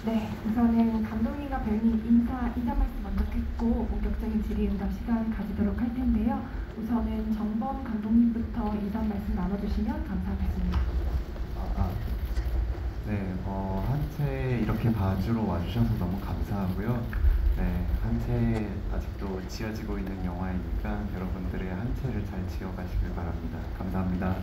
네, 우선은 감독님과 배우님 인사 말씀 먼저 듣고 본격적인 질의응답 시간 가지도록 할 텐데요. 우선은 정범 감독님부터 인사 말씀 나눠주시면 감사하겠습니다. 네, 한채 이렇게 봐주러 와주셔서 너무 감사하고요. 네, 한채 아직도 지어지고 있는 영화이니까 여러분들의 한채를 잘 지어가시길 바랍니다. 감사합니다.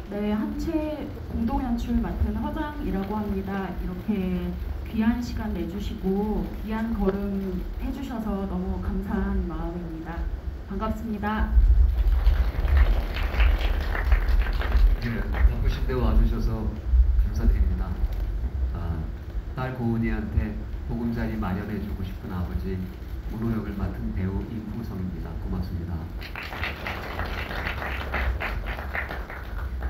네, 한채 공동 연출 맡은 허장이라고 합니다. 이렇게 귀한 시간 내주시고 귀한 걸음 해주셔서 너무 감사한 마음입니다. 반갑습니다. 네, 바쁘신데 와주셔서 감사드립니다. 딸 고은이한테 보금자리 마련해주고 싶은 아버지 문호 역을 맡은 배우 임후성입니다. 고맙습니다.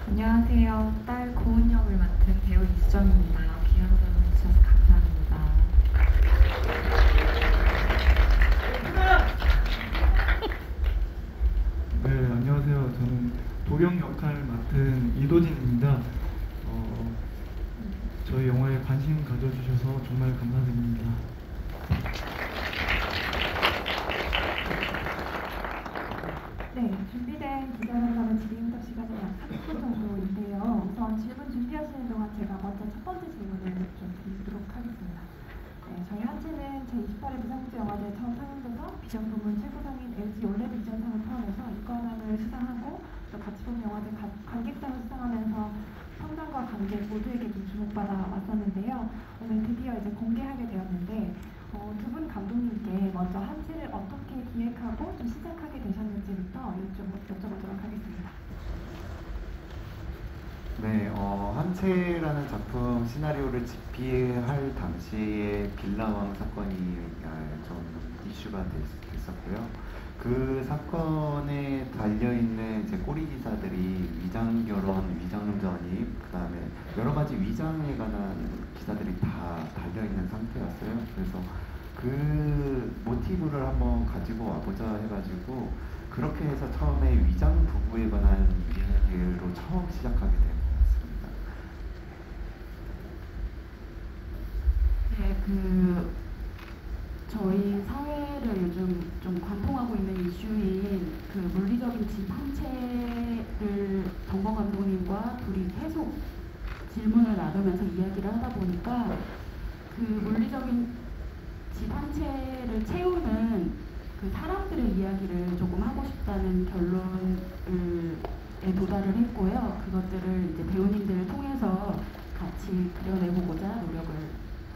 안녕하세요. 딸 고은 역을 맡은 배우 이수정입니다. 귀한 걸음 해주셔서 감사합니다. 네, 안녕하세요. 저는 도경 역할 맡은 이도진입니다. 저희 영화에 관심 가져주셔서 정말 감사드립니다. 네, 준비된 기자회견의 질의응답 시간은 약 30분 정도인데요. 우선 질문 준비하시는 동안 제가 먼저 첫 번째 질문을 좀 드리도록 하겠습니다. 네, 저희 한채는 제28회 무상국제영화제 처음 상영돼서 비전 부문 최고상인 LG 올레드 비전상을 포함해서 인권왕을 수상하고 또 같이 본 영화제 관객상을 수상하면서 평단과 관객 모두에게 좀 주목받아 왔었는데요. 오늘 드디어 이제 공개하게 되었는데 두 분 감독님께 먼저 한채를 어떻게 기획하고 좀 시작하게 되셨는지부터 여쭤보도록 하겠습니다. 네, 한채라는 작품 시나리오를 집필할 당시에 빌라왕 사건이 좀 이슈가 됐었고요. 그 사건에 달려있는 이제 꼬리 기사들이 위장 결혼, 위장 전입, 그 다음에 여러 가지 위장에 관한 기사들이 다 달려있는 상태였어요. 그래서 그 모티브를 한번 가지고 와보자 해가지고 그렇게 해서 처음에 위장 부부에 관한 이야기로 처음 시작하게 된 것 같습니다. 네, 저희 사회를 요즘 좀 관통하고 있는 이슈인 그 물리적인 집 한 채를 정범 감독님과 둘이 계속 질문을 나누면서 이야기를 하다 보니까 그 물리적인 집 한 채를 채우는 그 사람들의 이야기를 조금 하고 싶다는 결론에 도달을 했고요. 그것들을 이제 배우님들을 통해서 같이 그려내보고자 노력을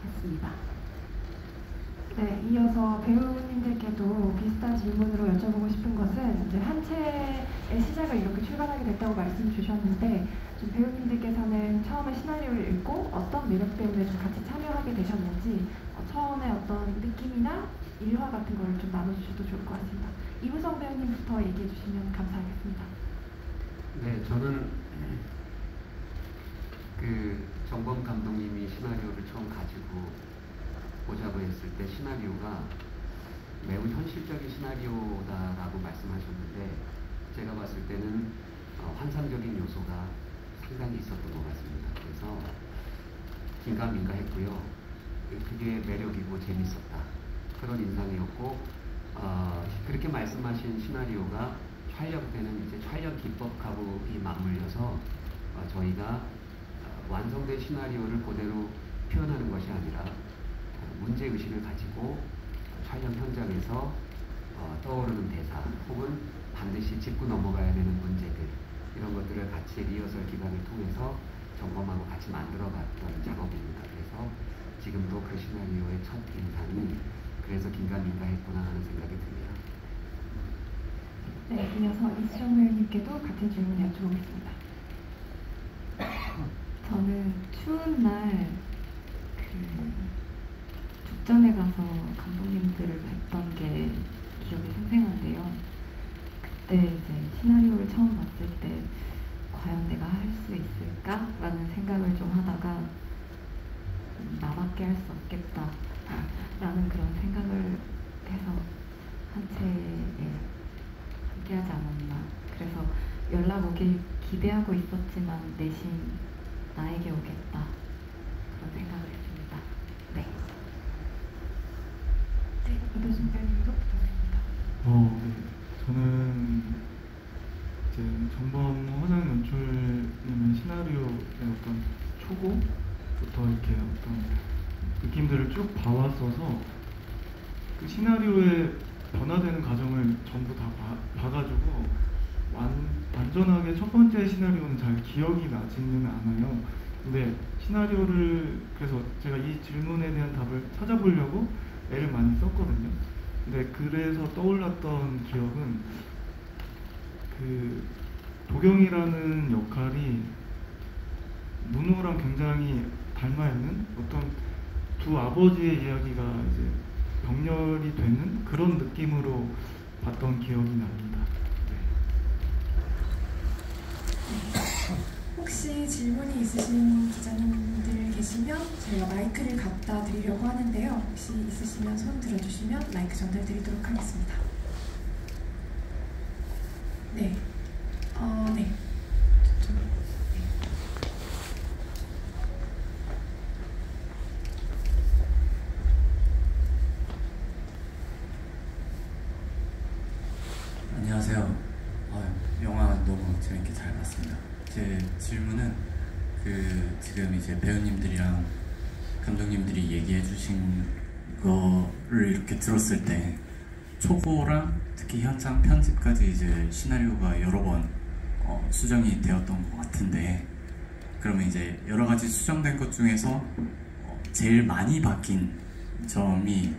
했습니다. 네, 이어서 배우님들께도 비슷한 질문으로 여쭤보고 싶은 것은 이제 한채의 시작을 이렇게 출발하게 됐다고 말씀 주셨는데 좀 배우님들께서는 처음에 시나리오를 읽고 어떤 매력 때문에 좀 같이 참여하게 되셨는지 처음에 어떤 느낌이나 일화 같은 걸 좀 나눠주셔도 좋을 것 같습니다. 이무성 배우님부터 얘기해 주시면 감사하겠습니다. 네, 저는 그 정범 감독님이 시나리오를 처음 가지고 보자고 했을 때 시나리오가 매우 현실적인 시나리오다라고 말씀하셨는데 제가 봤을 때는 환상적인 요소가 상당히 있었던 것 같습니다. 그래서 긴가민가했고요. 그게 매력이고 재밌었다. 그런 인상이었고 그렇게 말씀하신 시나리오가 촬영 때는 이제 촬영 기법하고 맞물려서 저희가 완성된 시나리오를 그대로 표현하는 것이 아니라 문제의식을 가지고 촬영 현장에서 떠오르는 대사 혹은 반드시 짚고 넘어가야 되는 문제들 이런 것들을 같이 리허설 기간을 통해서 점검하고 같이 만들어갔던 작업입니다. 그래서 지금도 그 시나리오의 첫 인상이 그래서 긴가민가했구나 하는 생각이 듭니다. 네, 이어서 이수정 배우님께도 같은 질문 여쭤보겠습니다. 저는 추운 날 죽전에 가서 감독님들을 뵀던 게 기억에 생생한데요. 그때 이제 시나리오를 처음 봤을 때 과연 내가 할 수 있을까? 라는 생각을 좀 하다가 나밖에 할 수 없겠다 라는 그런 생각을 해서 한채에 함께하지 않았나. 그래서 연락 오길 기대하고 있었지만 내심 나에게 오겠다 그런 생각을 했습니다. 네. 네, 이도 준비님도 부탁드립니다. 네. 저는 이제 정범 화장 연출이면 시나리오의 어떤 초고부터 이렇게 어떤 느낌들을 쭉 봐왔어서 그 시나리오의 변화되는 과정을 전부 다 봐가지고 완전하게 첫 번째 시나리오는 잘 기억이 나지는 않아요. 근데 시나리오를 그래서 제가 이 질문에 대한 답을 찾아보려고 애를 많이 썼거든요. 근데 그래서 떠올랐던 기억은 그 도경이라는 역할이 문호랑 굉장히 닮아 있는 어떤 두 아버지의 이야기가 이제 병렬이 되는 그런 느낌으로 봤던 기억이 납니다. 혹시 질문이 있으신 기자님들 계시면 저희가 마이크를 갖다 드리려고 하는데요. 혹시 있으시면 손 들어주시면 마이크 전달드리도록 하겠습니다. 네. 네. 저쪽. 네. 안녕하세요. 영화 너무 재밌게 잘 봤습니다. 제 질문은 지금 이제 배우님들이랑 감독님들이 얘기해 주신 거를 이렇게 들었을 때 초고랑 특히 현장 편집까지 이제 시나리오가 여러 번 수정이 되었던 것 같은데, 그러면 이제 여러 가지 수정된 것 중에서 제일 많이 바뀐 점이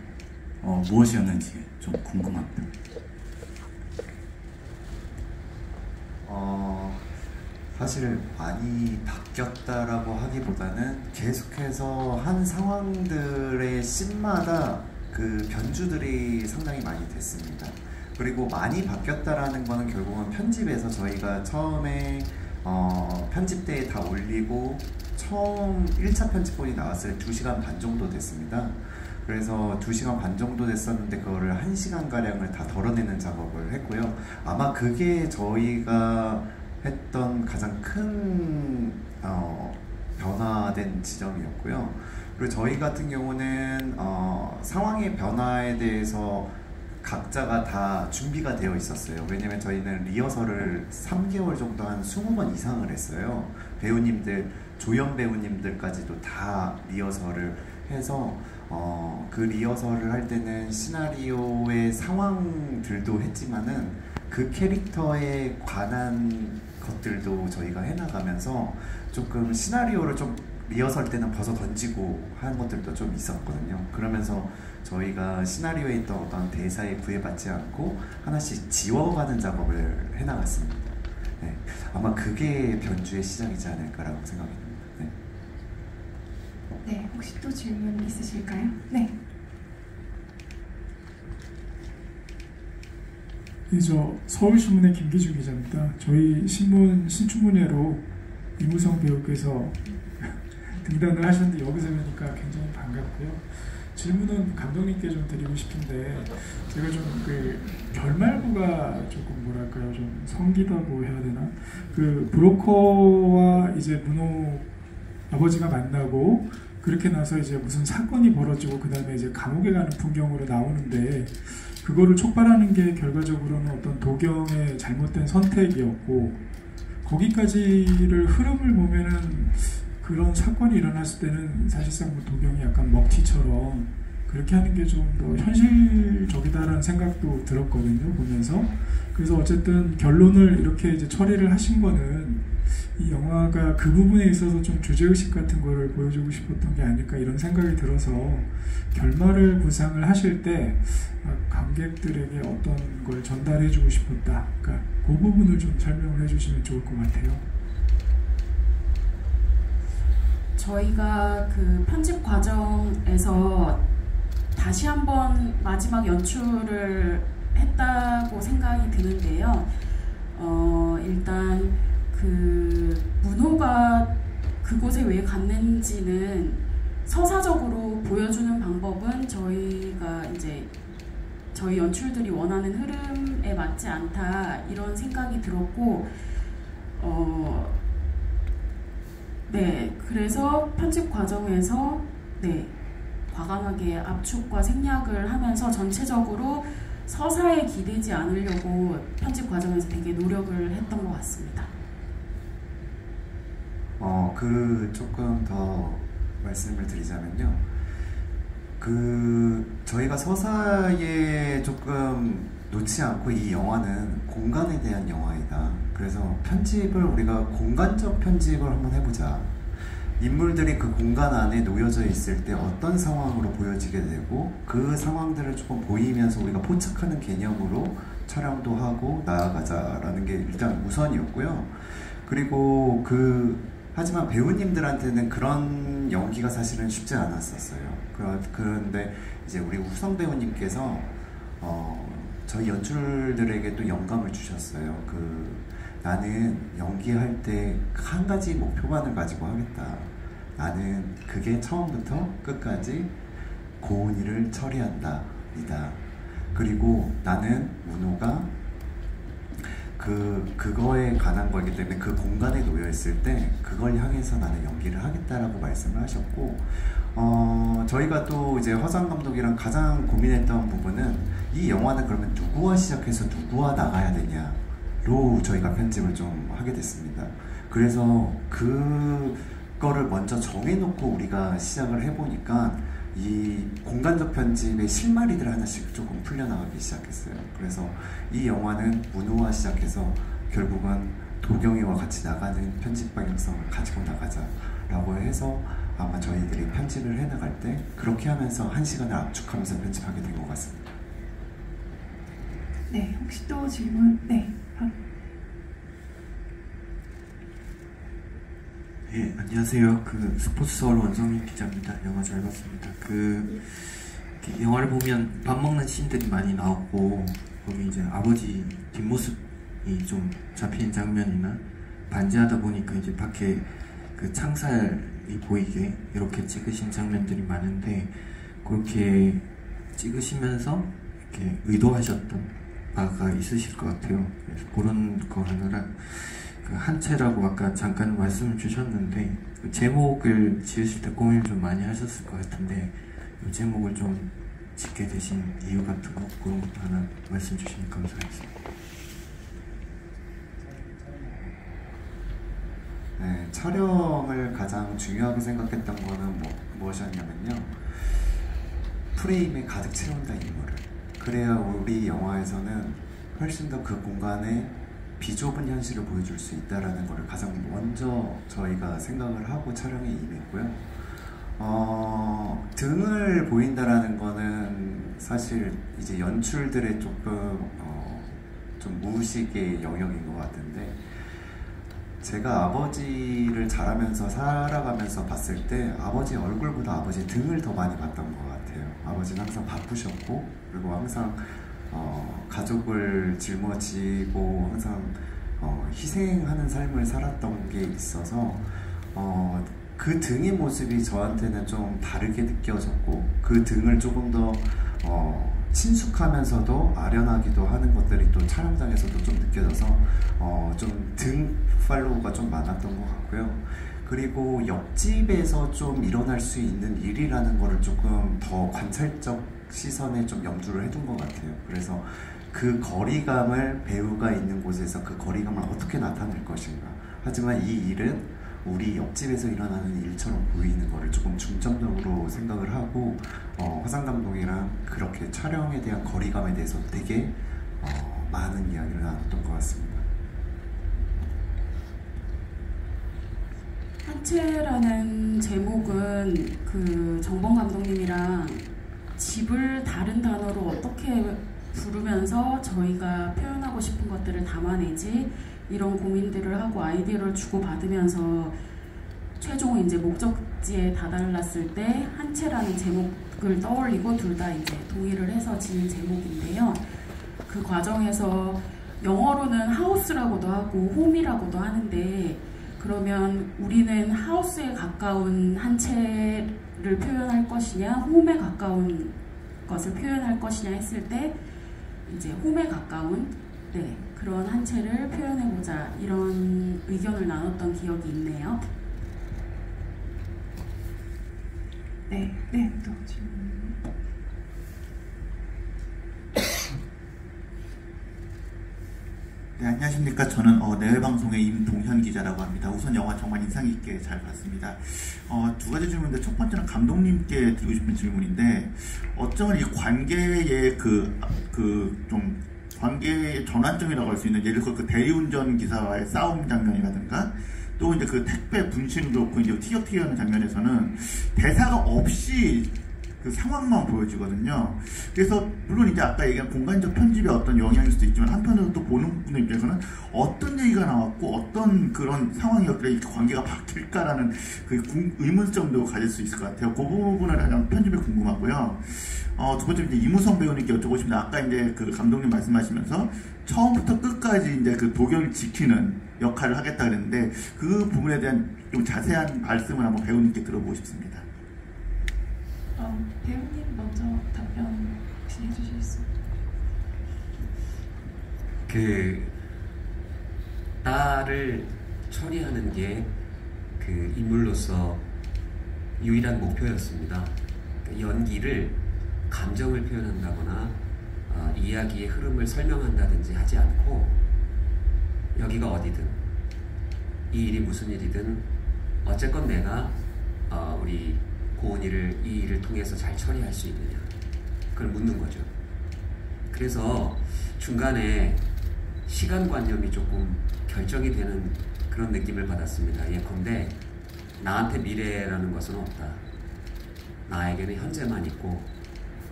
무엇이었는지 좀 궁금합니다. 사실 많이 바뀌었다라고 하기보다는 계속해서 한 상황들의 씬마다 그 변주들이 상당히 많이 됐습니다. 그리고 많이 바뀌었다라는 거는 결국은 편집에서 저희가 처음에 편집대에 다 올리고 처음 1차 편집본이 나왔을 때 2시간 반 정도 됐습니다. 그래서 2시간 반 정도 됐었는데 그거를 1시간가량을 다 덜어내는 작업을 했고요. 아마 그게 저희가 했던 가장 큰 변화된 지점이었고요. 그리고 저희 같은 경우는 상황의 변화에 대해서 각자가 다 준비가 되어 있었어요. 왜냐면 저희는 리허설을 3개월 정도 한 20번 이상을 했어요. 배우님들, 조연 배우님들까지도 다 리허설을 해서 그 리허설을 할 때는 시나리오의 상황들도 했지만은 그 캐릭터에 관한 것들도 저희가 해나가면서 조금 시나리오를 좀 리허설 때는 벗어 던지고 하는 것들도 좀 있었거든요. 그러면서 저희가 시나리오에 있던 어떤 대사에 구애받지 않고 하나씩 지워가는 작업을 해나갔습니다. 네, 아마 그게 변주의 시작이지 않을까라고 생각이 듭니다. 네. 네, 혹시 또 질문 있으실까요? 네. 저 서울신문의 김기주 기자입니다. 저희 신문 신춘문예로 이무성 배우께서 등단을 하셨는데 여기서 뵈니까 굉장히 반갑고요. 질문은 감독님께 좀 드리고 싶은데, 제가 좀 그 결말부가 조금 뭐랄까요, 좀 성기다고 해야 되나? 그 브로커와 이제 문호 아버지가 만나고 그렇게 나서 이제 무슨 사건이 벌어지고 그 다음에 이제 감옥에 가는 풍경으로 나오는데, 그거를 촉발하는 게 결과적으로는 어떤 도경의 잘못된 선택이었고, 거기까지를 흐름을 보면은 그런 사건이 일어났을 때는 사실상 뭐 도경이 약간 먹튀처럼 그렇게 하는 게 좀 더 현실적이다라는 생각도 들었거든요, 보면서. 그래서 어쨌든 결론을 이렇게 이제 처리를 하신 거는 이 영화가 그 부분에 있어서 좀 주제의식 같은 거를 보여주고 싶었던 게 아닐까 이런 생각이 들어서, 결말을 구상을 하실 때 관객들에게 어떤 걸 전달해주고 싶었다, 그러니까 그 부분을 좀 설명을 해주시면 좋을 것 같아요. 저희가 그 편집 과정에서 다시 한번 마지막 연출을 했다고 생각이 드는데요. 일단 그 문호가 그곳에 왜 갔는지는 서사적으로 보여주는 방법은 저희가 이제 저희 연출들이 원하는 흐름에 맞지 않다 이런 생각이 들었고, 네, 그래서 편집 과정에서 과감하게 압축과 생략을 하면서 전체적으로 서사에 기대지 않으려고 편집 과정에서 되게 노력을 했던 것 같습니다. 조금 더 말씀을 드리자면요. 저희가 서사에 조금 놓지 않고 이 영화는 공간에 대한 영화이다. 그래서 편집을 우리가 공간적 편집을 한번 해보자. 인물들이 그 공간 안에 놓여져 있을 때 어떤 상황으로 보여지게 되고 그 상황들을 조금 보이면서 우리가 포착하는 개념으로 촬영도 하고 나아가자라는 게 일단 우선이었고요. 그리고 하지만 배우님들한테는 그런 연기가 사실은 쉽지 않았었어요. 그런데 이제 우리 우성 배우님께서 저희 연출들에게 또 영감을 주셨어요. 나는 연기할 때 한 가지 목표만을 가지고 하겠다. 나는 그게 처음부터 끝까지 고은이를 처리한다. 이다. 그리고 나는 문호가 그거에 관한 거기 때문에 그 공간에 놓여 있을 때 그걸 향해서 나는 연기를 하겠다라고 말씀을 하셨고, 저희가 또 이제 화상 감독이랑 가장 고민했던 부분은 이 영화는 그러면 누구와 시작해서 누구와 나가야 되냐로 저희가 편집을 좀 하게 됐습니다. 그래서 그거를 먼저 정해놓고 우리가 시작을 해보니까 이 공간적 편집의 실마리들 하나씩 조금 풀려나가기 시작했어요. 그래서 이 영화는 문호와 시작해서 결국은 도경이와 같이 나가는 편집 방향성을 가지고 나가자라고 해서 아마 저희들이 편집을 해나갈 때 그렇게 하면서 1시간을 압축하면서 편집하게 된 것 같습니다. 네, 혹시 또 질문? 네. 예, 안녕하세요. 스포츠서울 원성민 기자입니다. 영화 잘 봤습니다. 영화를 보면 밥 먹는 씬들이 많이 나오고 거기 이제 아버지 뒷모습이 좀 잡히는 장면이나 반지하다 보니까 이제 밖에 창살이 보이게 이렇게 찍으신 장면들이 많은데 그렇게 찍으시면서 이렇게 의도하셨던 바가 있으실 것 같아요. 그래서 그런 거 하느라 한채라고 아까 잠깐 말씀을 주셨는데 제목을 지으실 때 고민을 좀 많이 하셨을 것 같은데 이 제목을 좀 짓게 되신 이유 같은 거 그런 것도 하나 말씀 주시면 감사하겠습니다. 네, 촬영을 가장 중요하게 생각했던 거는 무엇이었냐면요. 프레임에 가득 채운다 인물을. 그래야 우리 영화에서는 훨씬 더 그 공간에 비좁은 현실을 보여줄 수 있다는 것을 가장 먼저 저희가 생각을 하고 촬영에 임했고요. 등을 보인다라는 거는 사실 이제 연출들의 조금 좀 무의식의 영역인 것 같은데, 제가 아버지를 자라면서 살아가면서 봤을 때 아버지 얼굴보다 아버지 등을 더 많이 봤던 것 같아요. 아버지는 항상 바쁘셨고 그리고 항상 가족을 짊어지고 항상 희생하는 삶을 살았던 게 있어서 그 등의 모습이 저한테는 좀 다르게 느껴졌고 그 등을 조금 더 친숙하면서도 아련하기도 하는 것들이 또 촬영장에서도 좀 느껴져서 좀 등 팔로우가 좀 많았던 것 같고요. 그리고 옆집에서 좀 일어날 수 있는 일이라는 거를 조금 더 관찰적 시선에 좀 염두를 해둔 것 같아요. 그래서 그 거리감을 배우가 있는 곳에서 그 거리감을 어떻게 나타낼 것인가. 하지만 이 일은 우리 옆집에서 일어나는 일처럼 보이는 거를 조금 중점적으로 생각을 하고 화상 감독이랑 그렇게 촬영에 대한 거리감에 대해서 되게 많은 이야기를 나눴던 것 같습니다. 한채라는 제목은 정범 감독님이랑 집을 다른 단어로 어떻게 부르면서 저희가 표현하고 싶은 것들을 담아내지 이런 고민들을 하고 아이디어를 주고받으면서 최종 이제 목적지에 다다랐을 때 한채라는 제목을 떠올리고 둘 다 이제 동의를 해서 지은 제목인데요. 그 과정에서 영어로는 하우스라고도 하고 홈이라고도 하는데, 그러면 우리는 하우스에 가까운 한채를 표현할 것이냐 홈에 가까운 것을 표현할 것이냐 했을 때 이제 홈에 가까운 그런 한채를 표현해보자 이런 의견을 나눴던 기억이 있네요. 또 질문. 네, 안녕하십니까. 저는 내외방송의 임동현 기자라고 합니다. 우선 영화 정말 인상 깊게 잘 봤습니다. 두 가지 질문인데, 첫 번째는 감독님께 드리고 싶은 질문인데, 어쩌면 이 관계의 좀 관계의 전환점이라고 할 수 있는, 예를 들어 그 대리운전 기사와의 싸움 장면이라든가, 또 이제 그 택배 분실도 그렇고 이제 티격태격하는 장면에서는 대사가 없이 그 상황만 보여지거든요. 그래서 물론 이제 아까 얘기한 공간적 편집의 어떤 영향일 수도 있지만, 한편으로 또 보는 분의 입장에서는 어떤 얘기가 나왔고 어떤 그런 상황이었길래 이렇게 관계가 바뀔까라는 그 의문점도 가질 수 있을 것 같아요. 그 부분을 그냥 편집이 궁금하고요. 두 번째 이제 이무성 배우님께 여쭤보고 싶은데, 아까 이제 그 감독님 말씀하시면서 처음부터 끝까지 이제 그 도경을 지키는 역할을 하겠다 그랬는데, 그 부분에 대한 좀 자세한 말씀을 한번 배우님께 들어보고 싶습니다. 배우님 먼저 답변 혹시 해주실 수? 그 딸을 처리하는 게 그 인물로서 유일한 목표였습니다. 그 연기를 감정을 표현한다거나 이야기의 흐름을 설명한다든지 하지 않고, 여기가 어디든 이 일이 무슨 일이든 어쨌건 내가 우리 고은이를 이 일을 통해서 잘 처리할 수 있느냐, 그걸 묻는 거죠. 그래서 중간에 시간관념이 조금 결정이 되는 그런 느낌을 받았습니다. 예컨대 나한테 미래라는 것은 없다. 나에게는 현재만 있고,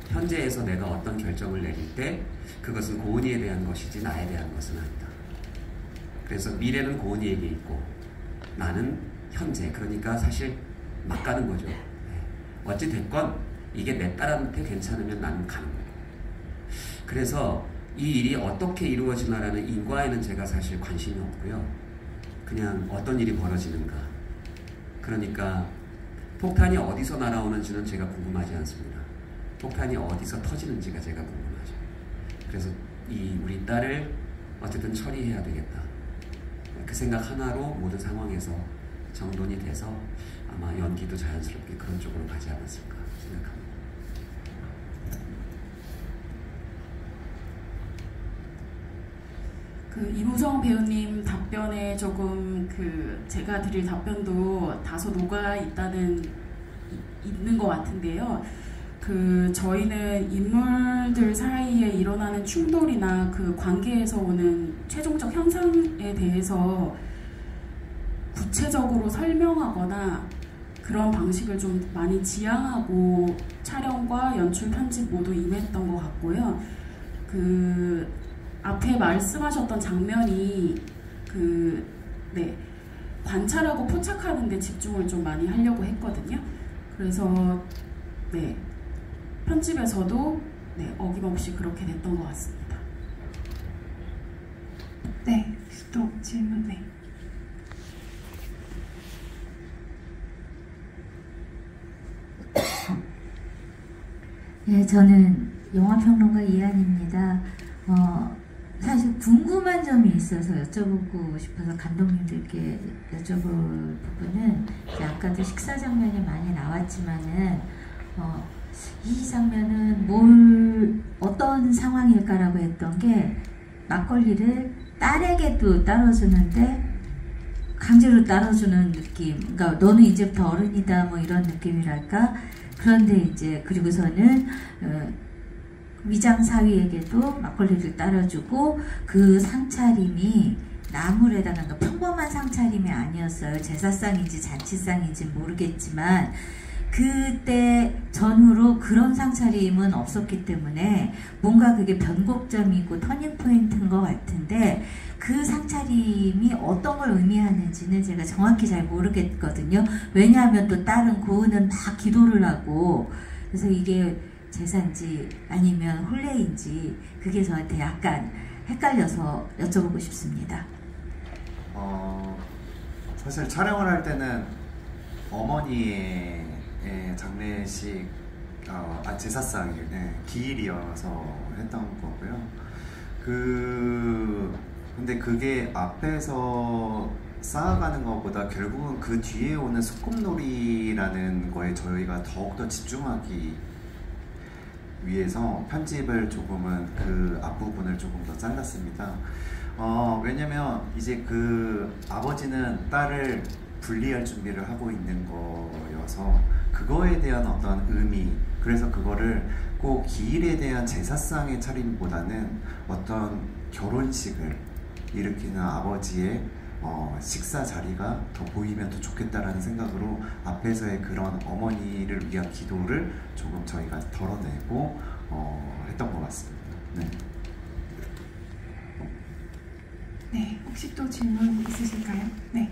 현재에서 내가 어떤 결정을 내릴 때 그것은 고은이에 대한 것이지 나에 대한 것은 아니다. 그래서 미래는 고은이에게 있고 나는 현재, 그러니까 사실 막 가는 거죠. 어찌됐건 이게 내 딸한테 괜찮으면 나는 가는 거고, 그래서 이 일이 어떻게 이루어지나라는 인과에는 제가 사실 관심이 없고요. 그냥 어떤 일이 벌어지는가, 그러니까 폭탄이 어디서 날아오는지는 제가 궁금하지 않습니다. 폭탄이 어디서 터지는지가 제가 궁금하죠. 그래서 이 우리 딸을 어쨌든 처리해야 되겠다, 그 생각 하나로 모든 상황에서 정돈이 돼서 아마 연기도 자연스럽게 그런 쪽으로 가지 않았을까 생각합니다. 그 이무성 배우님 답변에 조금 제가 드릴 답변도 다소 녹아 있는 것 같은데요. 저희는 인물들 사이에 일어나는 충돌이나 그 관계에서 오는 최종적 현상에 대해서 구체적으로 설명하거나 그런 방식을 좀 많이 지향하고 촬영과 연출 편집 모두 임했던 것 같고요. 앞에 말씀하셨던 장면이 관찰하고 포착하는 데 집중을 좀 많이 하려고 했거든요. 그래서 편집에서도 어김없이 그렇게 됐던 것 같습니다. 또 질문. 네, 저는 영화평론가 이한입니다. 사실 궁금한 점이 있어서 여쭤보고 싶어서 감독님들께 여쭤볼 부분은, 이제 아까도 식사 장면이 많이 나왔지만은 이 장면은 어떤 상황일까라고 했던 게, 막걸리를 딸에게도 따라주는데 강제로 따라주는 느낌, 그러니까 너는 이제부터 어른이다 뭐 이런 느낌이랄까. 그런데 이제 그리고서는 위장 사위에게도 막걸리를 따라주고, 그 상차림이 나물에다가, 그러니까 평범한 상차림이 아니었어요. 제사상인지 잔치상인지 모르겠지만 그때 전후로 그런 상차림은 없었기 때문에 뭔가 그게 변곡점이고 터닝포인트인 것 같은데, 그 상차림이 어떤 걸 의미하는지는 제가 정확히 잘 모르겠거든요. 왜냐하면 또 딸은 고은은 막 기도를 하고, 그래서 이게 제사인지 아니면 혼례인지 그게 저한테 약간 헷갈려서 여쭤보고 싶습니다. 사실 촬영을 할 때는 어머니의 장례식, 제사상 기일이어서 했던 거고요. 근데 그게 앞에서 쌓아가는 것보다 결국은 그 뒤에 오는 소꿉놀이라는 거에 저희가 더욱더 집중하기 위해서 편집을 조금은 그 앞부분을 조금 더 잘랐습니다. 왜냐면 이제 그 아버지는 딸을 분리할 준비를 하고 있는 거여서 그거에 대한 어떤 의미, 그래서 그거를 꼭 기일에 대한 제사상의 차림보다는 어떤 결혼식을 일으키는 아버지의 식사 자리가 더 보이면 더 좋겠다라는 생각으로 앞에서의 그런 어머니를 위한 기도를 조금 저희가 덜어내고 했던 것 같습니다. 네. 네, 혹시 또 질문 있으실까요? 네.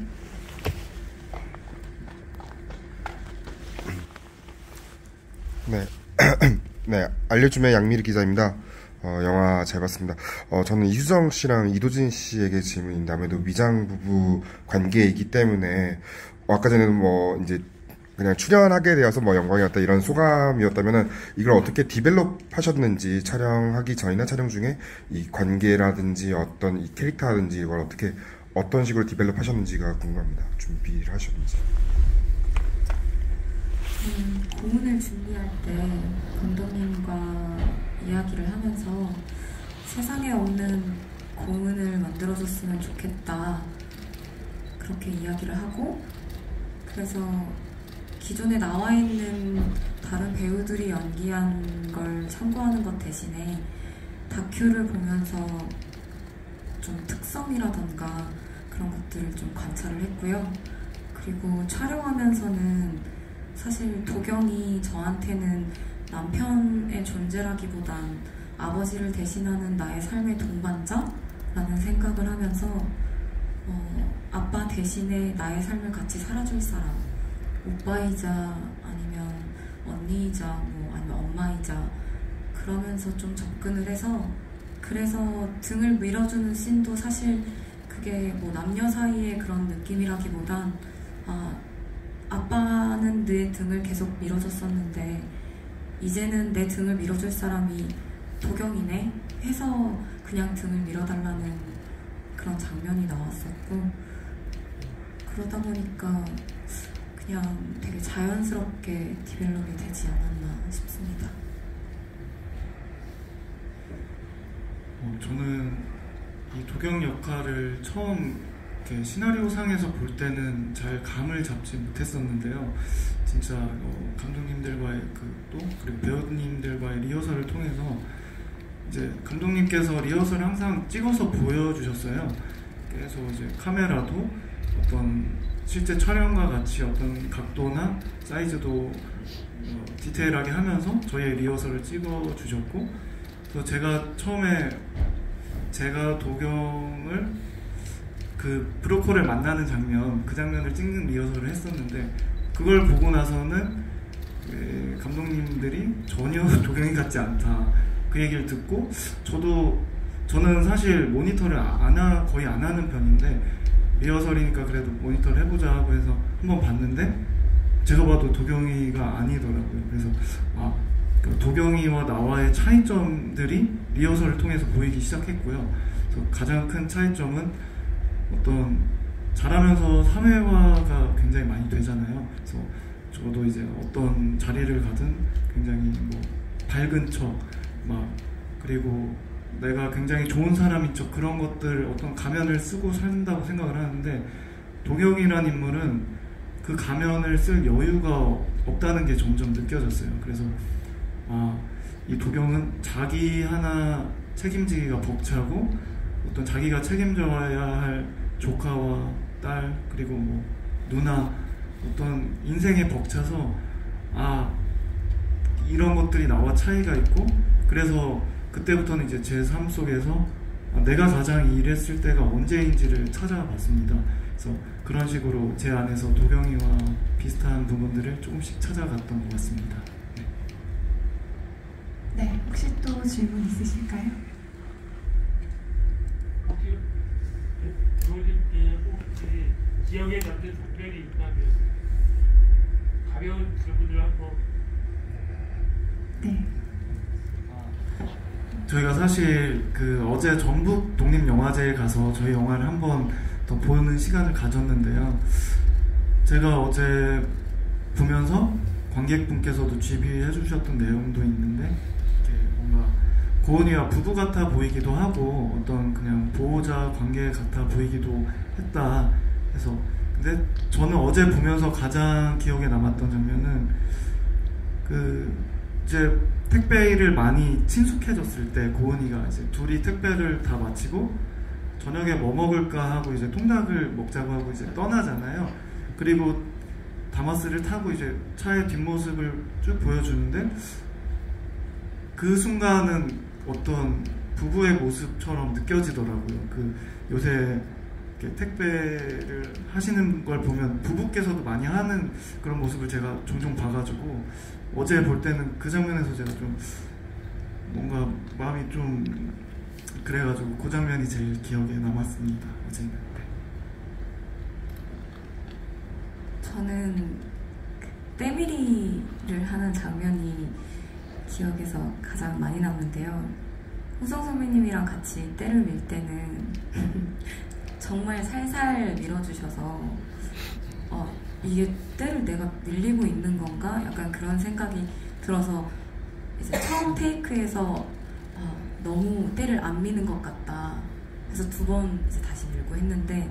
네, 네, 알려주면 양미리 기자입니다. 영화 잘 봤습니다. 저는 이수정 씨랑 이도진 씨에게 질문인데 아무래도 위장 부부 관계이기 때문에 아까 전에는 뭐 이제 그냥 출연하게 되어서 뭐 영광이었다 이런 소감이었다면은 이걸 어떻게 디벨롭 하셨는지 촬영하기 전이나 촬영 중에 이 관계라든지 어떤 이 캐릭터라든지 이걸 어떻게 어떤 식으로 디벨롭 하셨는지가 궁금합니다. 준비를 하셨는지. 고문을 준비할 때 감독님과 이야기를 하면서 세상에 없는 고문을 만들어줬으면 좋겠다 그렇게 이야기를 하고, 그래서 기존에 나와 있는 다른 배우들이 연기한 걸 참고하는 것 대신에 다큐를 보면서 좀 특성이라던가 그런 것들을 좀 관찰을 했고요. 그리고 촬영하면서는 사실 도경이 저한테는 남편의 존재라기보단 아버지를 대신하는 나의 삶의 동반자라는 생각을 하면서 아빠 대신에 나의 삶을 같이 살아줄 사람, 오빠이자 아니면 언니이자 뭐 아니면 엄마이자 그러면서 좀 접근을 해서, 그래서 등을 밀어주는 씬도 사실 그게 뭐 남녀 사이의 그런 느낌이라기보단 아빠는 내 등을 계속 밀어줬었는데 이제는 내 등을 밀어줄 사람이 도경이네 해서 그냥 등을 밀어달라는 그런 장면이 나왔었고, 그러다 보니까 그냥 되게 자연스럽게 디벨롭이 되지 않았나 싶습니다. 저는 이 도경 역할을 처음 시나리오 상에서 볼 때는 잘 감을 잡지 못했었는데요. 진짜 감독님들과의 그리고 배우님들과의 리허설을 통해서 이제 감독님께서 리허설을 항상 찍어서 보여주셨어요. 그래서 이제 카메라도 어떤 실제 촬영과 같이 어떤 각도나 사이즈도 디테일하게 하면서 저희의 리허설을 찍어주셨고, 그래서 제가 처음에 제가 도경을 그 브로콜을 만나는 장면, 그 장면을 찍는 리허설을 했었는데 그걸 보고 나서는 감독님들이 전혀 도경이 같지 않다 그 얘기를 듣고, 저는 사실 모니터를 거의 안 하는 편인데 리허설이니까 그래도 모니터를 해보자 하고 해서 한번 봤는데 제가 봐도 도경이가 아니더라고요. 그래서 도경이와 나와의 차이점들이 리허설을 통해서 보이기 시작했고요. 그래서 가장 큰 차이점은 어떤 잘하면서 사회화가 굉장히 많이 되잖아요. 그래서 저도 이제 어떤 자리를 가든 굉장히 뭐 밝은 척, 그리고 내가 굉장히 좋은 사람인 척, 그런 것들 어떤 가면을 쓰고 산다고 생각을 하는데 도경이란 인물은 그 가면을 쓸 여유가 없다는 게 점점 느껴졌어요. 그래서 이 도경은 자기 하나 책임지기가 벅차고 어떤 자기가 책임져야 할 조카와 딸 그리고 뭐 누나 어떤 인생에 벅차서 이런 것들이 나와 차이가 있고, 그래서 그때부터는 이제 제 삶 속에서 내가 가장 일했을 때가 언제인지를 찾아봤습니다. 그래서 그런 식으로 제 안에서 도경이와 비슷한 부분들을 조금씩 찾아갔던 것 같습니다. 네, 혹시 또 질문 있으실까요? 혹시 기억에 남는 장면이 있다면 가벼운 질문을 한번. 네. 저희가 사실 어제 전북 독립영화제에 가서 저희 영화를 한번 더 보는 시간을 가졌는데요. 제가 어제 보면서 관객분께서도 GB해 주셨던 내용도 있는데 뭔가 고은이와 부부 같아 보이기도 하고 어떤 그냥 보호자 관계 같아 보이기도 했다 해서, 근데 저는 어제 보면서 가장 기억에 남았던 장면은 이제 택배를 많이 친숙해졌을 때 고은이가 이제 둘이 택배를 다 마치고 저녁에 뭐 먹을까 하고 이제 통닭을 먹자고 하고 이제 떠나잖아요. 그리고 다마스를 타고 이제 차의 뒷모습을 쭉 보여주는데 그 순간은 어떤 부부의 모습처럼 느껴지더라고요. 요새 택배를 하시는 걸 보면 부부께서도 많이 하는 그런 모습을 제가 종종 봐가지고 어제 볼 때는 그 장면에서 제가 좀 뭔가 마음이 좀 그래가지고 그 장면이 제일 기억에 남았습니다. 어제는. 저는 때밀이를 하는 장면이 기억에서 가장 많이 남는데요. 호성 선배님이랑 같이 때를 밀 때는 정말 살살 밀어주셔서 이게 때를 내가 밀리고 있는 건가? 약간 그런 생각이 들어서 이제 처음 테이크에서 너무 때를 안 미는 것 같다. 그래서 2번 이제 다시 밀고 했는데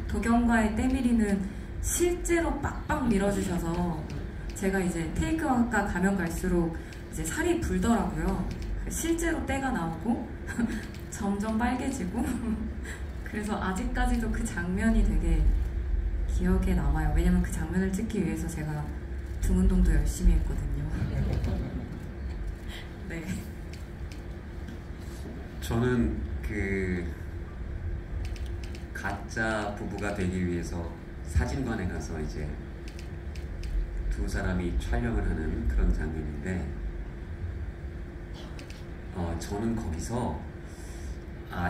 도경과의 때밀이는 실제로 빡빡 밀어주셔서 제가 이제 테이크가 가면 갈수록 이제 살이 불더라고요. 실제로 때가 나오고 점점 빨개지고 그래서 아직까지도 그 장면이 되게 기억에 남아요. 왜냐면 그 장면을 찍기 위해서 제가 등 운동도 열심히 했거든요. 네. 저는 가짜 부부가 되기 위해서 사진관에 가서 이제 2사람이 촬영을 하는 그런 장면인데 저는 거기서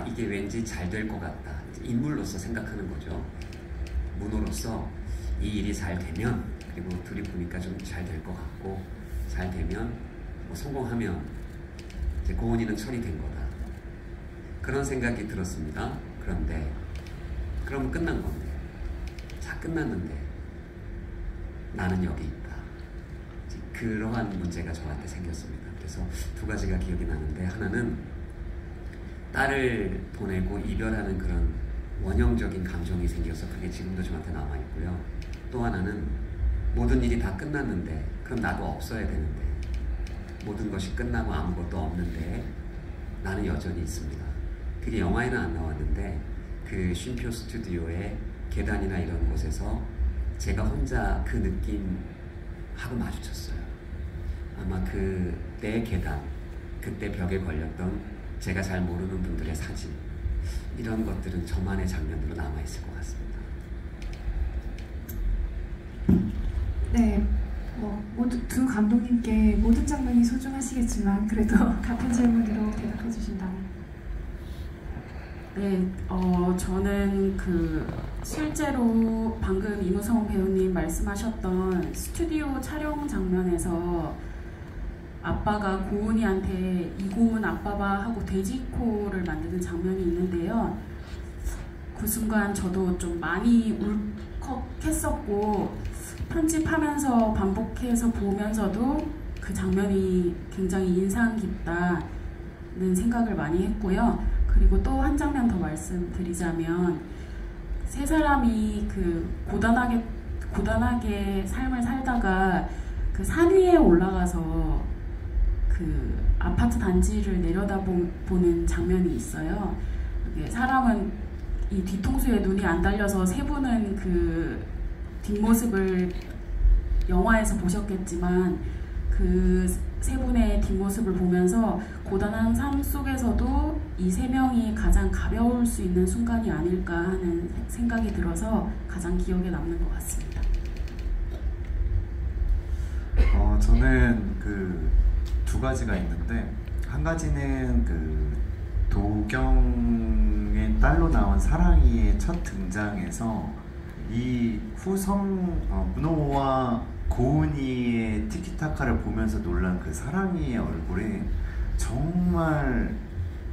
이게 왠지 잘 될 것 같다. 인물로서 생각하는 거죠. 문호로서 이 일이 잘 되면, 그리고 둘이 보니까 좀 잘 될 것 같고, 잘 되면 뭐 성공하면 이제 고은이는 처리된 거다. 그런 생각이 들었습니다. 그런데 그럼 끝난 건데, 자 끝났는데 나는 여기 있다. 그러한 문제가 저한테 생겼습니다. 그래서 2가지가 기억이 나는데, 하나는 딸을 보내고 이별하는 그런 원형적인 감정이 생겨서 그게 지금도 저한테 남아있고요. 또 하나는 모든 일이 다 끝났는데 그럼 나도 없어야 되는데, 모든 것이 끝나고 아무것도 없는데 나는 여전히 있습니다. 그게 영화에는 안 나왔는데 그 쉼표 스튜디오의 계단이나 이런 곳에서 제가 혼자 그 느낌하고 마주쳤어요. 아마 내 계단, 그때 벽에 걸렸던 제가 잘 모르는 분들의 사진, 이런 것들은 저만의 장면으로 남아있을 것 같습니다. 네, 모두 2 감독님께 모든 장면이 소중하시겠지만 그래도 같은 질문으로 대답해 주신다면. 네, 저는 실제로 방금 이무성 배우님 말씀하셨던 스튜디오 촬영 장면에서 아빠가 고은이한테 이고은 아빠봐 하고 돼지코를 만드는 장면이 있는데요. 그 순간 저도 좀 많이 울컥했었고, 편집하면서 반복해서 보면서도 그 장면이 굉장히 인상 깊다는 생각을 많이 했고요. 그리고 또 한 장면 더 말씀드리자면, 3사람이 고단하게 삶을 살다가 산 위에 올라가서 아파트 단지를 내려다보는 장면이 있어요. 사람은 이 뒤통수에 눈이 안 달려서 3분은 뒷모습을 영화에서 보셨겠지만 그 3분의 뒷모습을 보면서 고단한 삶 속에서도 이 3명이 가장 가벼울 수 있는 순간이 아닐까 하는 생각이 들어서 가장 기억에 남는 것 같습니다. 저는 2가지가 있는데, 한 가지는 도경의 딸로 나온 사랑이의 첫 등장에서 이 문호와 고은이의 티키타카를 보면서 놀란 그 사랑이의 얼굴이 정말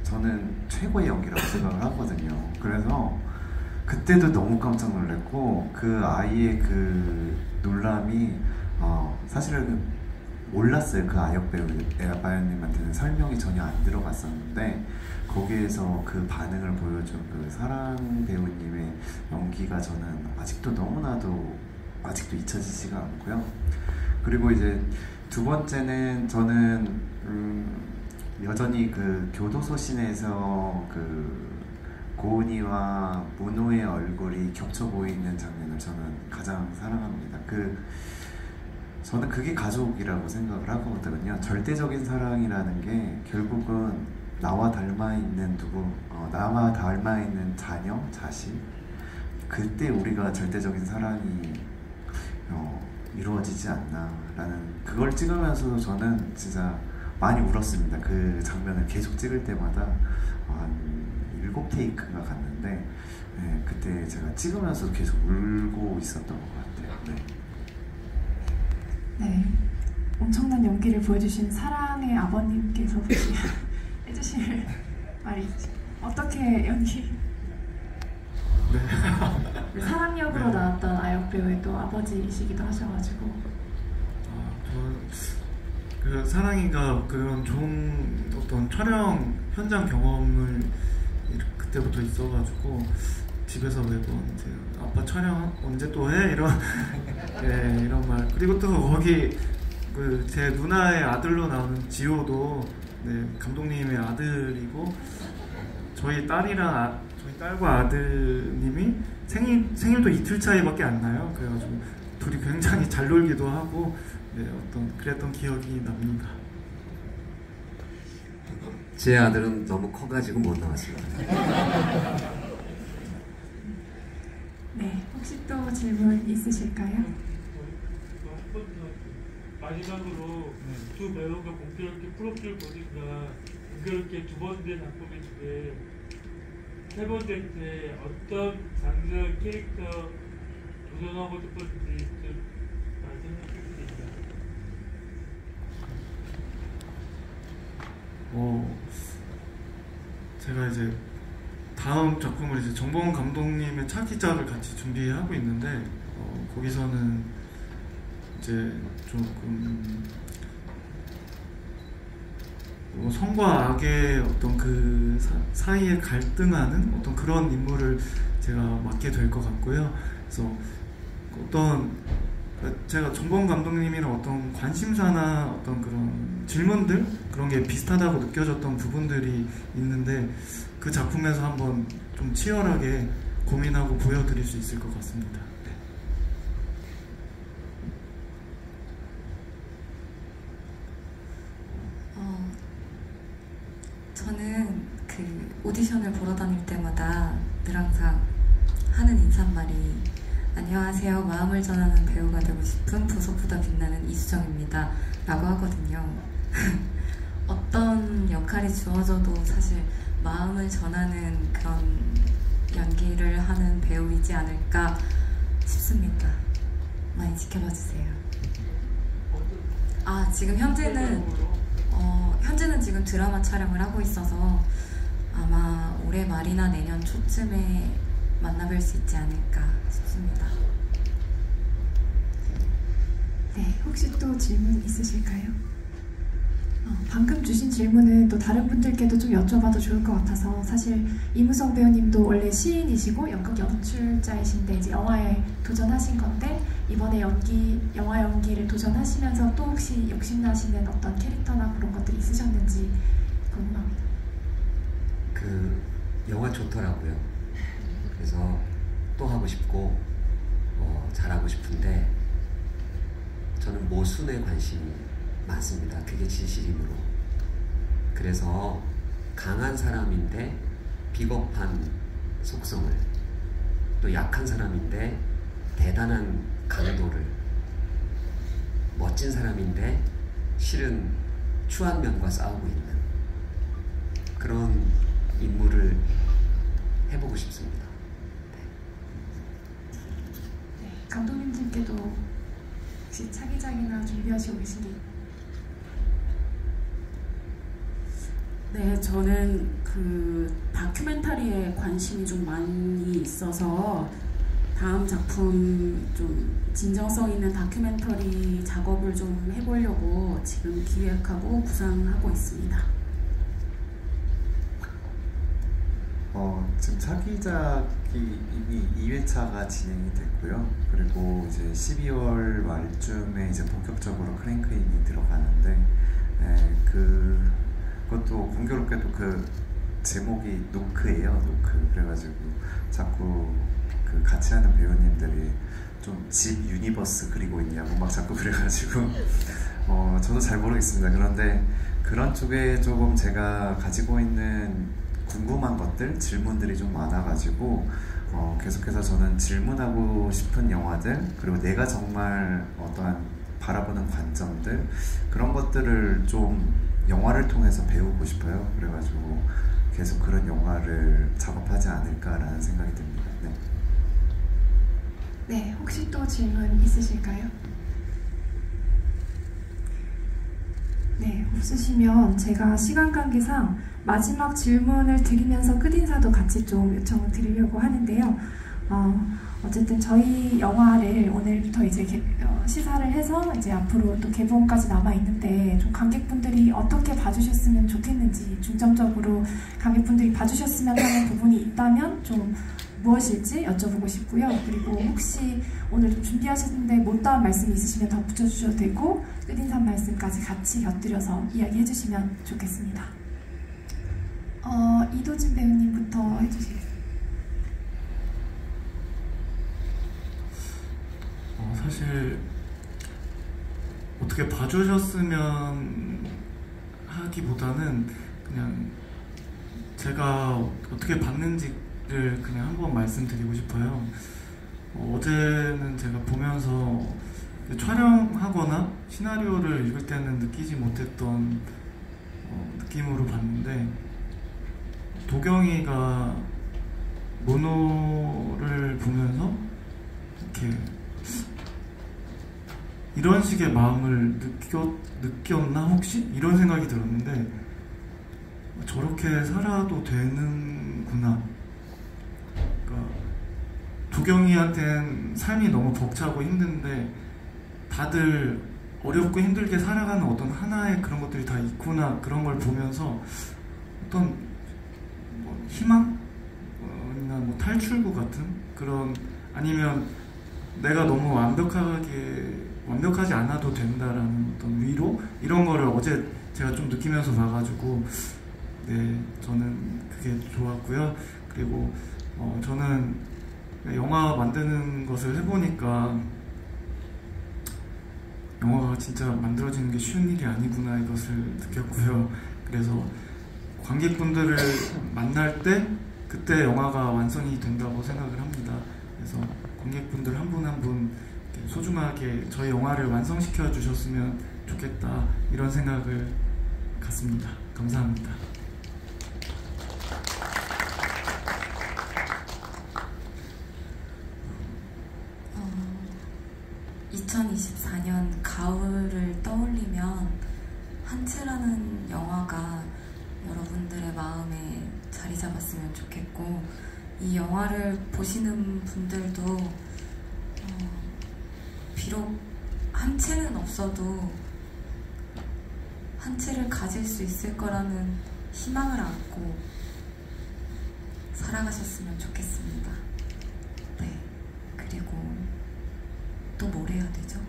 저는 최고의 연기라고 생각을 하거든요. 그래서 그때도 너무 깜짝 놀랐고 그 아이의 그 놀람이 사실은 몰랐어요. 그 아역 배우 에바연님한테는 설명이 전혀 안 들어갔었는데 거기에서 그 반응을 보여준 그 사랑 배우님의 연기가 저는 아직도 너무나도 아직도 잊혀지지가 않고요. 그리고 이제 두 번째는 저는 여전히 그 교도소신에서 그 고은이와 문호의 얼굴이 겹쳐 보이는 장면을 저는 가장 사랑합니다. 저는 그게 가족이라고 생각을 하거든요. 절대적인 사랑이라는 게 결국은 나와 닮아 있는 나와 닮아 있는 자녀, 자식, 그때 우리가 절대적인 사랑이 이루어지지 않나라는 그걸 찍으면서도 저는 진짜 많이 울었습니다. 그 장면을 계속 찍을 때마다 한 7테이크가 갔는데 네, 그때 제가 찍으면서 계속 울고 있었던 것 같아요. 네. 네, 엄청난 연기를 보여주신 사랑의 아버님께서 혹시 해주실 말이 어떻게 연기? 네. 사랑 역으로 네. 나왔던 아역 배우의 또 아버지이시기도 하셔가지고 그 사랑이가 그런 좋은 어떤 촬영 현장 경험을 그때부터 있어가지고 집에서 매번 이제 아빠 촬영 언제 또 해? 이런 네, 이런 말. 그리고 또 거기 그 제 누나의 아들로 나오는 지호도 네, 감독님의 아들이고 저희 딸과 아드님이 생일도 이틀 차이밖에 안 나요. 그래가지고 둘이 굉장히 잘 놀기도 하고 네, 그랬던 기억이 납니다. 제 아들은 너무 커가지고 못 나왔습니다. 네, 혹시 또 질문 있으실까요? 마지막으로 두 배우가 공교롭게 프로필 보니까 공교롭게 두 번째 작품인데 세 번째 때 어떤 장르 캐릭터 도전하고 싶었는지 좀 말씀해 주시겠어요? 제가 이제 다음 작품을 이제 정봉원 감독님의 차기작을 같이 준비하고 있는데 거기서는 이제 조금 성과 악의 어떤 그 사이에 갈등하는 어떤 그런 인물을 제가 맡게 될 것 같고요. 그래서 제가 정봉원 감독님이랑 어떤 관심사나 어떤 그런 질문들 그런 게 비슷하다고 느껴졌던 부분들이 있는데 그 작품에서 한번 좀 치열하게 고민하고 보여드릴 수 있을 것 같습니다. 저는 그 오디션을 보러 다닐 때마다 늘 항상 하는 인사말이 안녕하세요. 마음을 전하는 배우가 되고 싶은 보석보다 빛나는 이수정입니다. 라고 하거든요. 어떤 역할이 주어져도 사실 마음을 전하는 그런 연기를 하는 배우이지 않을까 싶습니다. 많이 지켜봐 주세요. 지금 현재는 지금 드라마 촬영을 하고 있어서 아마 올해 말이나 내년 초쯤에 만나뵐 수 있지 않을까 싶습니다. 네, 혹시 또 질문 있으실까요? 방금 주신 질문은 또 다른 분들께도 좀 여쭤봐도 좋을 것 같아서 사실 이무성 배우님도 원래 시인이시고 연극 연출자이신데 이제 영화에 도전하신 건데 이번에 영화 연기를 도전하시면서 또 혹시 욕심나시는 어떤 캐릭터나 그런 것들이 있으셨는지 궁금합니다. 그 영화 좋더라고요. 그래서 또 하고 싶고 잘하고 싶은데 저는 모순에 관심이 많습니다. 그게 진실이므로. 그래서 강한 사람인데 비겁한 속성을, 또 약한 사람인데 대단한 강도를, 멋진 사람인데 실은 추한 면과 싸우고 있는 그런 인물을 해보고 싶습니다. 네, 감독님들께도 혹시 차기작이나 준비하시고 계신 게 네, 저는 그 다큐멘터리에 관심이 좀 많이 있어서 다음 작품 좀 진정성 있는 다큐멘터리 작업을 좀 해보려고 지금 기획하고 구상하고 있습니다. 지금 차기작이 이미 2회차가 진행이 됐고요. 그리고 이제 12월 말쯤에 이제 본격적으로 크랭크인이 들어가는데, 그것도 공교롭게도 그 제목이 노크예요. 노크. 그래가지고 자꾸 그 같이 하는 배우님들이 좀 집 유니버스 그리고 있냐고 막 자꾸 그래가지고 저도 잘 모르겠습니다. 그런데 그런 쪽에 조금 제가 가지고 있는 궁금한 것들, 질문들이 좀 많아가지고 계속해서 저는 질문하고 싶은 영화들, 그리고 내가 정말 어떠한 바라보는 관점들, 그런 것들을 좀 영화를 통해서 배우고 싶어요. 그래가지고 계속 그런 영화를 작업하지 않을까라는 생각이 듭니다. 네. 네, 혹시 또 질문 있으실까요? 네, 없으시면 제가 시간 관계상 마지막 질문을 드리면서 끝인사도 같이 좀 요청을 드리려고 하는데요. 어쨌든 저희 영화를 오늘부터 이제 시사를 해서 이제 앞으로 또 개봉까지 남아 있는데 좀 관객분들이 어떻게 봐주셨으면 좋겠는지, 중점적으로 관객분들이 봐주셨으면 하는 부분이 있다면 좀 무엇일지 여쭤보고 싶고요. 그리고 혹시 오늘 좀 준비하시는데 못다한 말씀이 있으시면 더 붙여주셔도 되고, 끝인사 말씀까지 같이 곁들여서 이야기해 주시면 좋겠습니다. 이도진 배우님부터 해주시겠습니다. 사실 어떻게 봐주셨으면 하기보다는 그냥 제가 어떻게 봤는지를 그냥 한번 말씀드리고 싶어요. 어제는 제가 보면서 촬영하거나 시나리오를 읽을 때는 느끼지 못했던 느낌으로 봤는데, 도경이가 모노를 보면서 이렇게 이런 식의 마음을 느꼈나 혹시? 이런 생각이 들었는데, 저렇게 살아도 되는구나. 그러니까 도경이한테는 삶이 너무 벅차고 힘든데 다들 어렵고 힘들게 살아가는 어떤 하나의 그런 것들이 다 있구나. 그런 걸 보면서 어떤 희망? 나 뭐 탈출구 같은 그런, 아니면 내가 너무 완벽하지 않아도 된다라는 어떤 위로, 이런 거를 어제 제가 좀 느끼면서 봐가지고 네, 저는 그게 좋았고요. 그리고 저는 영화 만드는 것을 해보니까 영화가 진짜 만들어지는 게 쉬운 일이 아니구나, 이것을 느꼈고요. 그래서 관객분들을 만날 때 그때 영화가 완성이 된다고 생각을 합니다. 그래서 관객분들 한 분 한 분 소중하게 저희 영화를 완성시켜 주셨으면 좋겠다, 이런 생각을 갖습니다. 감사합니다. 2024년 가을을 떠올리면 한채라는 영화가 여러분들의 마음에 자리 잡았으면 좋겠고, 이 영화를 보시는 분들도 비록 한채는 없어도 한채를 가질 수 있을 거라는 희망을 안고 살아가셨으면 좋겠습니다. 네, 그리고 또 뭘 해야 되죠?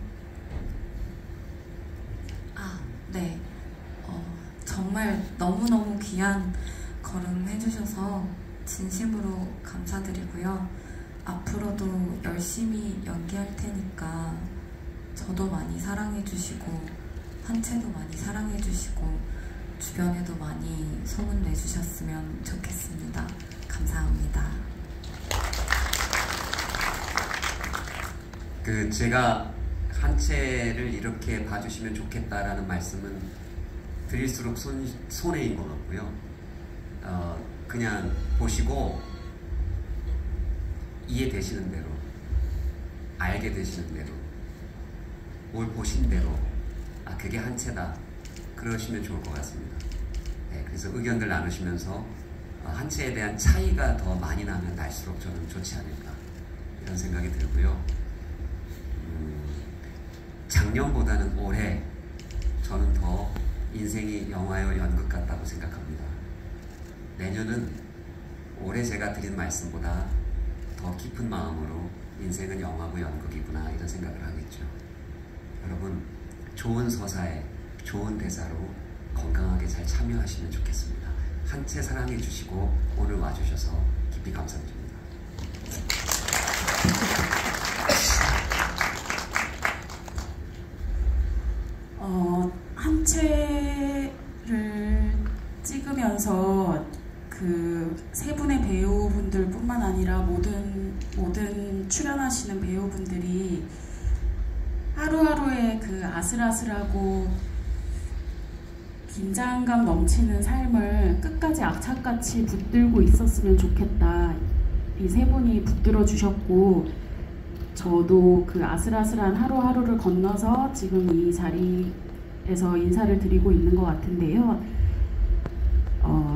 네, 정말 너무너무 귀한 걸음 해주셔서 진심으로 감사드리고요. 앞으로도 열심히 연기할 테니까 저도 많이 사랑해주시고 한채도 많이 사랑해주시고 주변에도 많이 소문 내주셨으면 좋겠습니다. 감사합니다. 제가 한채를 이렇게 봐주시면 좋겠다라는 말씀은 드릴수록 손해인 것 같고요. 그냥 보시고 이해되시는 대로, 알게 되시는 대로, 뭘 보신 대로 그게 한채다, 그러시면 좋을 것 같습니다. 네, 그래서 의견들 나누시면서 한채에 대한 차이가 더 많이 나면 날수록 저는 좋지 않을까 이런 생각이 들고요. 작년보다는 올해 저는 더 인생이 영화요 연극 같다고 생각합니다. 내년은 올해 제가 드린 말씀보다 더 깊은 마음으로 인생은 영화고 연극이구나 이런 생각을 하겠죠. 여러분 좋은 서사에 좋은 대사로 건강하게 잘 참여하시면 좋겠습니다. 한채 사랑해 주시고 오늘 와주셔서 깊이 감사드립니다. 한채를 찍으면서 그 세 분의 배우분들뿐만 아니라 모든 출연하시는 배우분들이 하루하루의 그 아슬아슬하고 긴장감 넘치는 삶을 끝까지 악착같이 붙들고 있었으면 좋겠다. 이 세 분이 붙들어 주셨고 저도 그 아슬아슬한 하루하루를 건너서 지금 이 자리에서 인사를 드리고 있는 것 같은데요.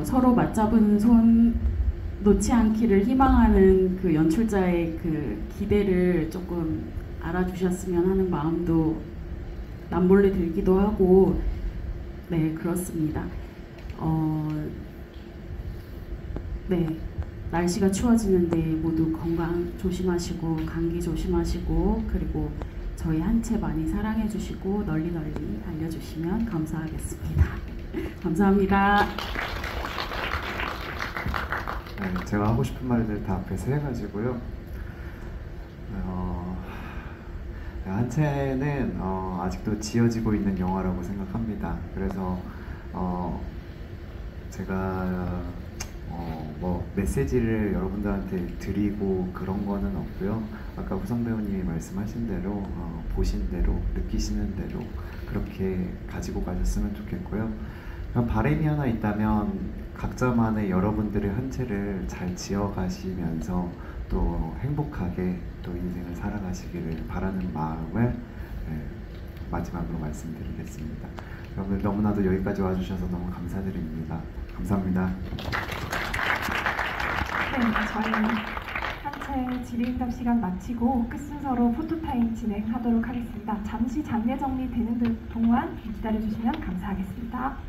서로 맞잡은 손 놓지 않기를 희망하는 그 연출자의 그 기대를 조금 알아주셨으면 하는 마음도 남몰래 들기도 하고 네 그렇습니다. 네 날씨가 추워지는데 모두 건강 조심하시고 감기 조심하시고 그리고 저희 한채 많이 사랑해 주시고 널리 알려주시면 감사하겠습니다. 감사합니다. 네, 제가 하고 싶은 말들 다 앞에서 해가지고요. 한채는 아직도 지어지고 있는 영화라고 생각합니다. 그래서 제가 뭐 메시지를 여러분들한테 드리고 그런 거는 없고요. 아까 후성 배우님이 말씀하신 대로 보신 대로 느끼시는 대로 그렇게 가지고 가셨으면 좋겠고요. 바람이 하나 있다면 각자만의 여러분들의 한채를 잘 지어가시면서 또 행복하게 또 인생을 살아가시기를 바라는 마음을 마지막으로 말씀드리겠습니다. 여러분들 너무나도 여기까지 와주셔서 너무 감사드립니다. 감사합니다. 네, 저희 한채 질의응답 시간 마치고 끝순서로 포토타임 진행하도록 하겠습니다. 잠시 장례 정리되는 동안 기다려주시면 감사하겠습니다.